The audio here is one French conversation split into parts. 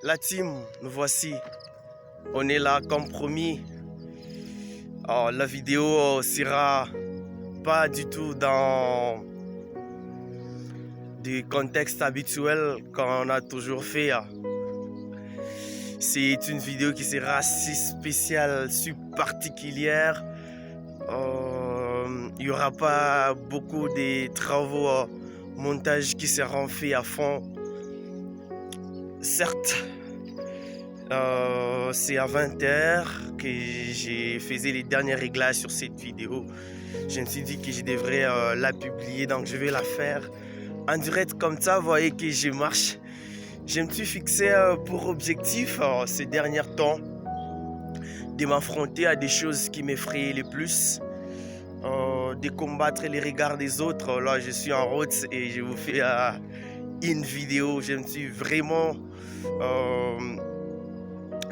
La team, nous voici. On est là comme promis. La vidéo sera pas du tout dans des contextes habituels qu'on a toujours fait. C'est une vidéo qui sera si spéciale, si particulière. Il n'y aura pas beaucoup de travaux montage qui seront faits à fond. Certes, c'est à 20h que j'ai fait les derniers réglages sur cette vidéo. Je me suis dit que je devrais la publier, donc je vais la faire en direct comme ça. Vous voyez que je marche. Je me suis fixé pour objectif ces derniers temps de m'affronter à des choses qui m'effraient le plus, de combattre les regards des autres. Là, je suis en route et je vous fais une vidéo. Je me suis vraiment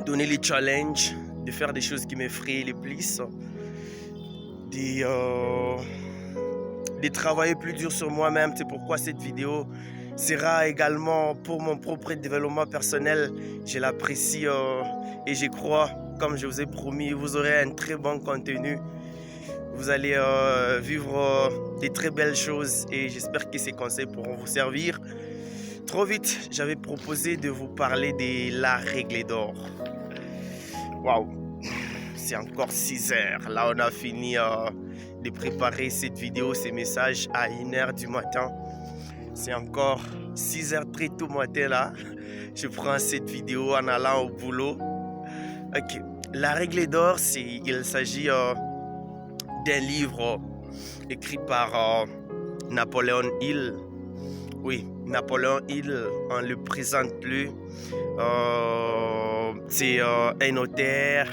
donné les challenges de faire des choses qui m'effraient le plus, de travailler plus dur sur moi-même. C'est pourquoi cette vidéo sera également pour mon propre développement personnel. Je l'apprécie et je crois, comme je vous ai promis, vous aurez un très bon contenu. Vous allez vivre des très belles choses et j'espère que ces conseils pourront vous servir. Trop vite, j'avais proposé de vous parler de la règle d'or. Waouh, c'est encore 6 heures. Là, on a fini de préparer cette vidéo, ces messages à 1h du matin. C'est encore 6 heures très tôt matin là. Je prends cette vidéo en allant au boulot. Ok, la règle d'or, il s'agit d'un livre écrit par Napoléon Hill. Oui, Napoléon Hill, on ne le présente plus. C'est un auteur,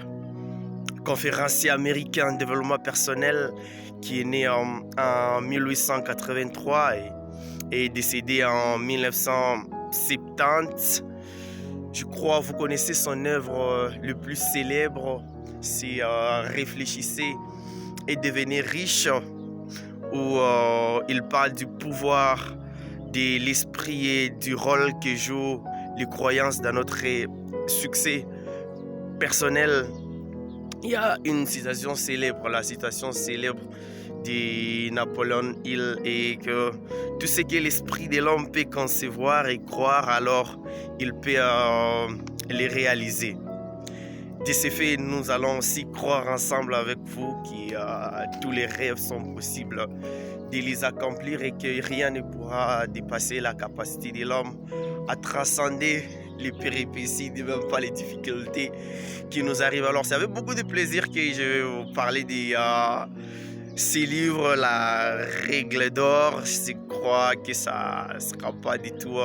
conférencier américain en développement personnel qui est né en 1883 et est décédé en 1970. Je crois que vous connaissez son œuvre le plus célèbre, c'est Réfléchissez et devenez riche, où il parle du pouvoir de l'esprit et du rôle que jouent les croyances dans notre succès personnel. Il y a une citation célèbre, la citation célèbre de Napoléon Hill est que tout ce que l'esprit de l'homme peut concevoir et croire, alors il peut les réaliser. De ce fait, nous allons aussi croire ensemble avec vous que tous les rêves sont possibles de les accomplir et que rien ne pourra dépasser la capacité de l'homme à transcender les péripéties, même pas les difficultés qui nous arrivent. Alors, c'est avec beaucoup de plaisir que je vais vous parler de ces livres, la règle d'or. Je crois que ça ne sera pas du tout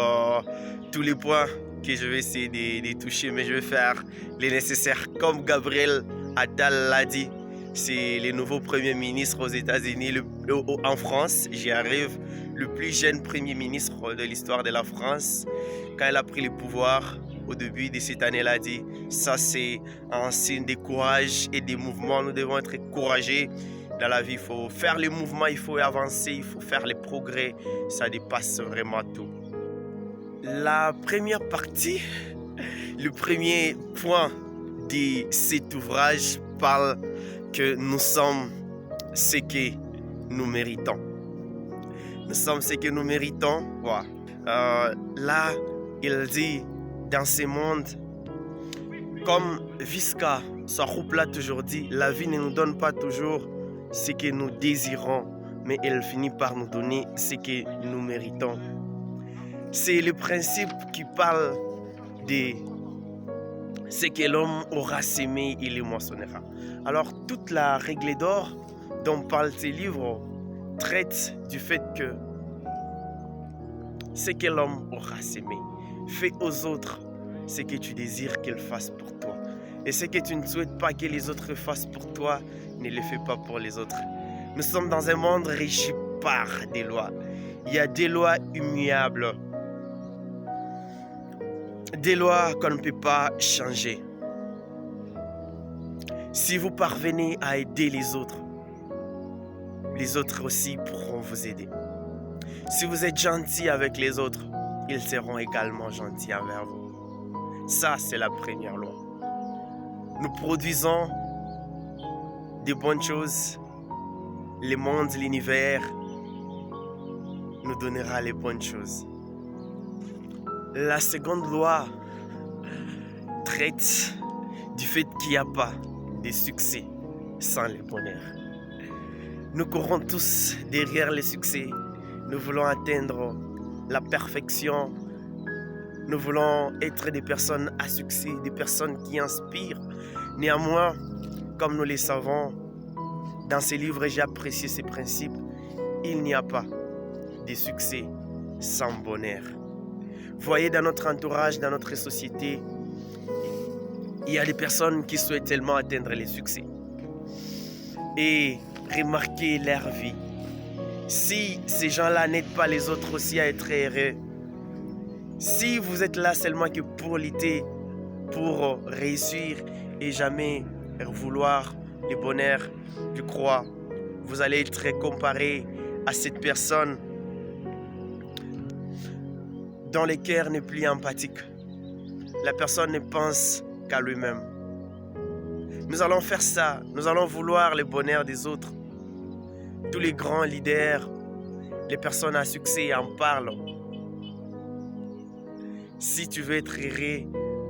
tous les points que je vais essayer de toucher, mais je vais faire les nécessaires. Comme Gabriel Attal l'a dit, c'est le nouveau Premier ministre aux États-Unis, en France. J'y arrive, le plus jeune Premier ministre de l'histoire de la France. Quand il a pris le pouvoir au début de cette année, il a dit ça c'est un signe de courage et de mouvement. Nous devons être courageux dans la vie. Il faut faire les mouvements, il faut avancer, il faut faire les progrès. Ça dépasse vraiment tout. La première partie, le premier point de cet ouvrage parle que nous sommes ce que nous méritons. Nous sommes ce que nous méritons. Voilà. Là, il dit dans ce monde, comme Visca, sa groupe l'a toujours dit, la vie ne nous donne pas toujours ce que nous désirons, mais elle finit par nous donner ce que nous méritons. C'est le principe qui parle de ce que l'homme aura sémé, il le moissonnera. Alors, toute la règle d'or dont parlent ces livres traite du fait que ce que l'homme aura sémé, fais aux autres ce que tu désires qu'ils fassent pour toi. Et ce que tu ne souhaites pas que les autres fassent pour toi, ne le fais pas pour les autres. Nous sommes dans un monde régi par des lois. Il y a des lois immuables, des lois qu'on ne peut pas changer. Si vous parvenez à aider les autres aussi pourront vous aider. Si vous êtes gentil avec les autres, ils seront également gentils envers vous. Ça, c'est la première loi. Nous produisons des bonnes choses. Le monde, l'univers nous donnera les bonnes choses. La seconde loi traite du fait qu'il n'y a pas de succès sans le bonheur. Nous courons tous derrière le succès. Nous voulons atteindre la perfection. Nous voulons être des personnes à succès, des personnes qui inspirent. Néanmoins, comme nous le savons, dans ces livres, j'ai apprécié ces principes. Il n'y a pas de succès sans bonheur. Voyez, dans notre entourage, dans notre société, il y a des personnes qui souhaitent tellement atteindre le succès. Et remarquez leur vie. Si ces gens-là n'aident pas les autres aussi à être heureux, si vous êtes là seulement que pour lutter, pour réussir et jamais vouloir le bonheur, je crois, vous allez être comparé à cette personne dont le cœur n'est plus empathique. La personne ne pense qu'à lui-même. Nous allons faire ça, nous allons vouloir le bonheur des autres. Tous les grands leaders, les personnes à succès en parlent. Si tu veux être heureux,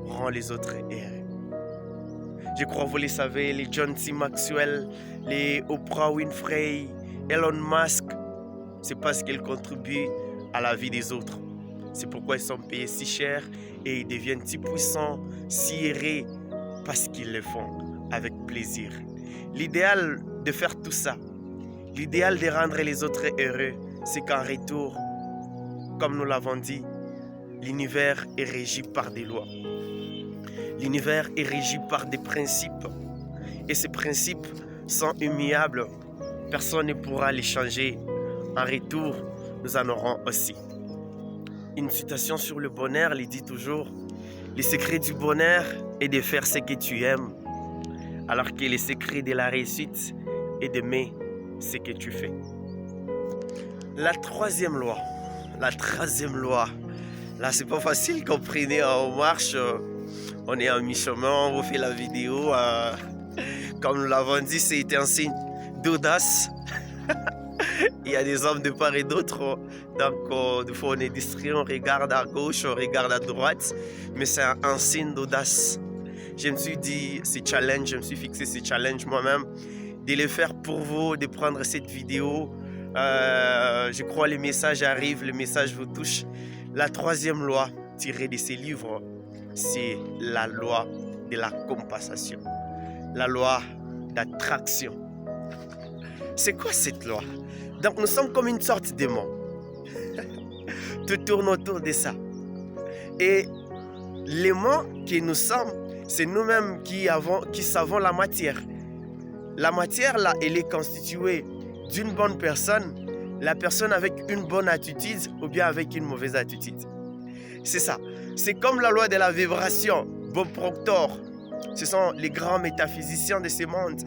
rends les autres heureux. Je crois que vous le savez, les John C. Maxwell, les Oprah Winfrey, Elon Musk, c'est parce qu'ils contribuent à la vie des autres. C'est pourquoi ils sont payés si cher et ils deviennent si puissants, si heureux, parce qu'ils le font avec plaisir. L'idéal de faire tout ça, l'idéal de rendre les autres heureux, c'est qu'en retour, comme nous l'avons dit, l'univers est régi par des lois. L'univers est régi par des principes. Et ces principes sont immuables. Personne ne pourra les changer. En retour, nous en aurons aussi. Une citation sur le bonheur il dit toujours: le secret du bonheur est de faire ce que tu aimes, alors que le secret de la réussite est d'aimer ce que tu fais. La troisième loi, là c'est pas facile, comprenez, on marche, on est en mi-chemin, on vous fait la vidéo, comme nous l'avons dit, c'est un signe d'audace. Il y a des hommes de part et d'autre, donc des fois on est distrait, on regarde à gauche, on regarde à droite, mais c'est un signe d'audace. Je me suis dit, je me suis fixé ce challenge moi-même, de le faire pour vous, de prendre cette vidéo. Je crois que le message arrive, le message vous touche. La troisième loi tirée de ces livres, c'est la loi de la compensation, la loi d'attraction. C'est quoi cette loi? Donc nous sommes comme une sorte d'aimant. Tout tourne autour de ça. Et l'aimant que nous sommes, c'est nous-mêmes qui savons la matière. La matière là, elle est constituée d'une bonne personne, la personne avec une bonne attitude ou bien avec une mauvaise attitude. C'est ça. C'est comme la loi de la vibration. Bob Proctor, ce sont les grands métaphysiciens de ce monde.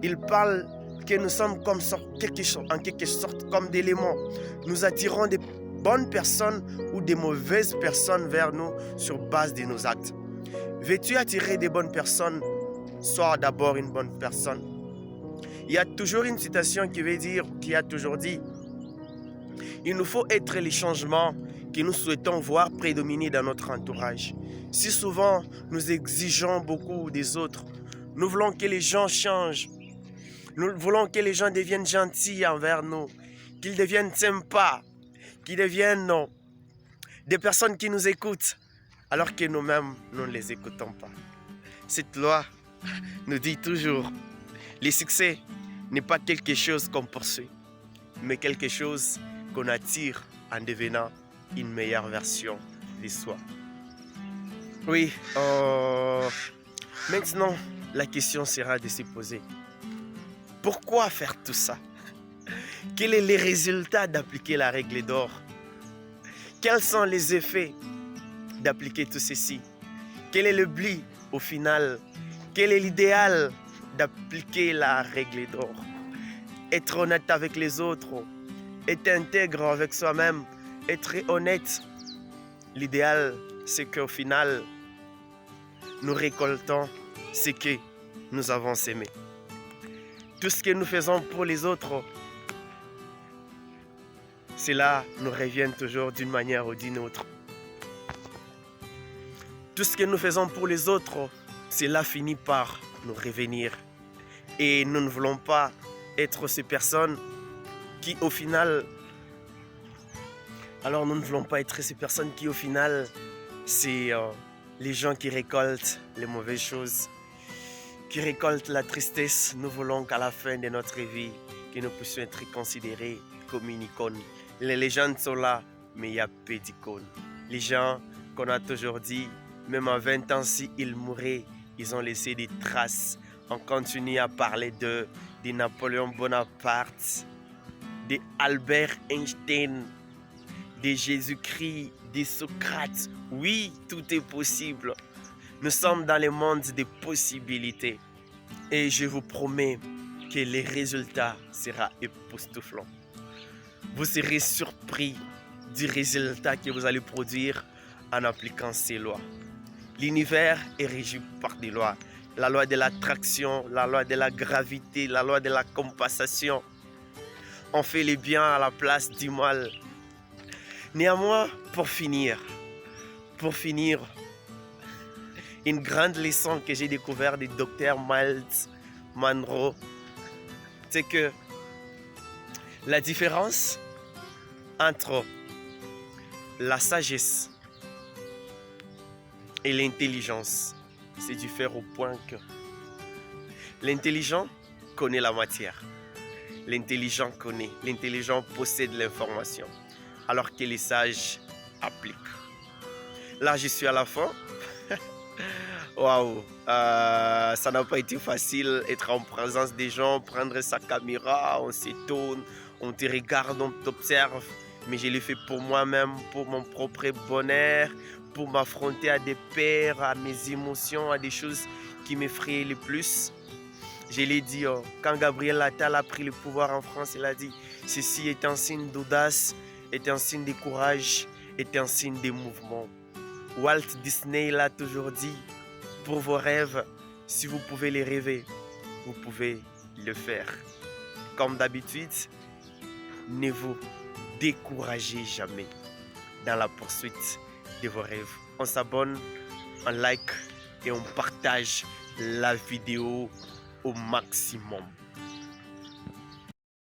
Ils parlent que nous sommes comme en quelque sorte comme des éléments. Nous attirons des bonnes personnes ou des mauvaises personnes vers nous sur base de nos actes. Veux-tu attirer des bonnes personnes? Sois d'abord une bonne personne. Il y a toujours une citation qui a toujours dit: il nous faut être les changements que nous souhaitons voir prédominer dans notre entourage. Si souvent nous exigeons beaucoup des autres, nous voulons que les gens changent. Nous voulons que les gens deviennent gentils envers nous, qu'ils deviennent sympas, qu'ils deviennent des personnes qui nous écoutent, alors que nous-mêmes, nous ne les écoutons pas. Cette loi nous dit toujours: le succès n'est pas quelque chose qu'on poursuit, mais quelque chose qu'on attire en devenant une meilleure version de soi. Oui, maintenant, la question sera de se poser: pourquoi faire tout ça? Quel est le résultat d'appliquer la règle d'or? Quels sont les effets d'appliquer tout ceci? Quel est le but au final? Quel est l'idéal d'appliquer la règle d'or? Être honnête avec les autres, être intègre avec soi-même, être honnête. L'idéal, c'est qu'au final, nous récoltons ce que nous avons sémé. Tout ce que nous faisons pour les autres, cela nous revient toujours d'une manière ou d'une autre. Tout ce que nous faisons pour les autres, cela finit par nous revenir. Et nous ne voulons pas être ces personnes qui au final... Alors nous ne voulons pas être ces personnes qui au final, c'est les gens qui récoltent les mauvaises choses, qui récoltent la tristesse. Nous voulons qu'à la fin de notre vie, que nous puissions être considérés comme une icône. Les légendes sont là, mais il y a peu d'icônes. Les gens qu'on a toujours dit, même à 20 ans, s'ils mouraient, ils ont laissé des traces. On continue à parler de Napoléon Bonaparte, de Albert Einstein, de Jésus-Christ, de Socrate. Oui, tout est possible. Nous sommes dans le monde des possibilités. Et je vous promets que les résultats seront époustouflants. Vous serez surpris du résultat que vous allez produire en appliquant ces lois. L'univers est régi par des lois. La loi de l'attraction, la loi de la gravité, la loi de la compensation. On fait le bien à la place du mal. Néanmoins, pour finir, une grande leçon que j'ai découverte du docteur Miles Monroe, c'est que la différence entre la sagesse et l'intelligence, c'est du faire au point que l'intelligent connaît la matière, l'intelligent connaît, l'intelligent possède l'information, alors que les sages appliquent. Là, je suis à la fin. Waouh, ça n'a pas été facile être en présence des gens, prendre sa caméra, on s'étonne, on te regarde, on t'observe. Mais je l'ai fait pour moi-même, pour mon propre bonheur, pour m'affronter à des peurs, à mes émotions, à des choses qui m'effraient le plus. Je l'ai dit, quand Gabriel Attal a pris le pouvoir en France, il a dit « Ceci est un signe d'audace, est un signe de courage, est un signe de mouvement. » Walt Disney l'a toujours dit, pour vos rêves, si vous pouvez les rêver, vous pouvez le faire. Comme d'habitude, ne vous découragez jamais dans la poursuite de vos rêves. On s'abonne, on like et on partage la vidéo au maximum.